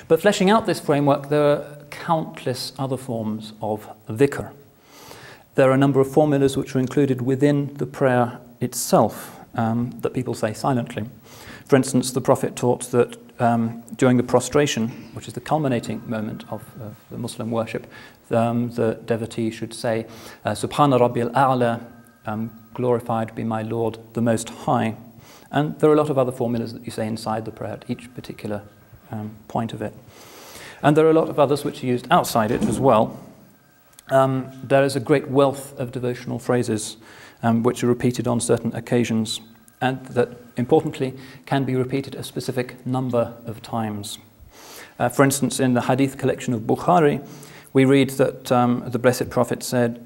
But fleshing out this framework, there are countless other forms of dhikr. There are a number of formulas which are included within the prayer itself that people say silently. For instance, the Prophet taught that during the prostration, which is the culminating moment of the Muslim worship, the devotee should say, Subhana Rabbil A'la, glorified be my Lord the Most High. And there are a lot of other formulas that you say inside the prayer at each particular point of it. And there are a lot of others which are used outside it as well. There is a great wealth of devotional phrases which are repeated on certain occasions, and that, importantly, can be repeated a specific number of times. For instance, in the hadith collection of Bukhari, we read that the Blessed Prophet said,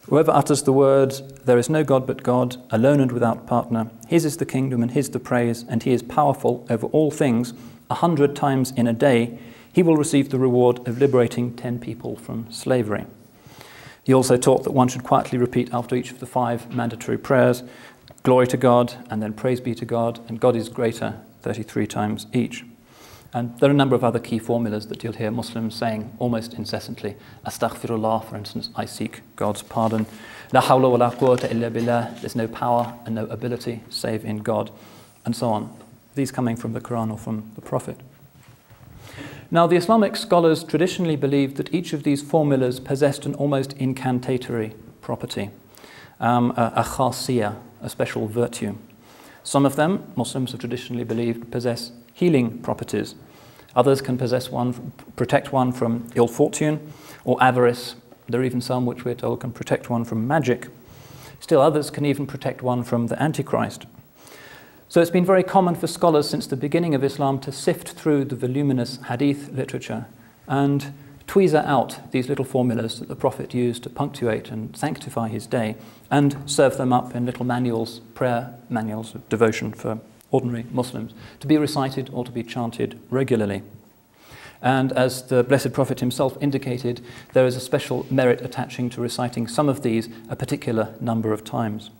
"Whoever utters the words, 'There is no God but God, alone and without partner, His is the kingdom and His the praise, and He is powerful over all things,' 100 times in a day, he will receive the reward of liberating 10 people from slavery." He also taught that one should quietly repeat after each of the 5 mandatory prayers, "Glory to God," and then "Praise be to God," and "God is greater," 33 times each. And there are a number of other key formulas that you'll hear Muslims saying almost incessantly. Astaghfirullah, for instance, I seek God's pardon. La hawla wa la quwwata illa billah, there's no power and no ability save in God, and so on. These coming from the Quran or from the Prophet. Now, the Islamic scholars traditionally believed that each of these formulas possessed an almost incantatory property, a khasiyah, a special virtue. Some of them, Muslims have traditionally believed, possess healing properties. Others can protect one from ill fortune or avarice. There are even some which we're told can protect one from magic. Still others can even protect one from the Antichrist. So it's been very common for scholars since the beginning of Islam to sift through the voluminous hadith literature and tweezer out these little formulas that the Prophet used to punctuate and sanctify his day, and serve them up in little manuals, prayer manuals of devotion for ordinary Muslims, to be recited or to be chanted regularly. And as the Blessed Prophet himself indicated, there is a special merit attaching to reciting some of these a particular number of times.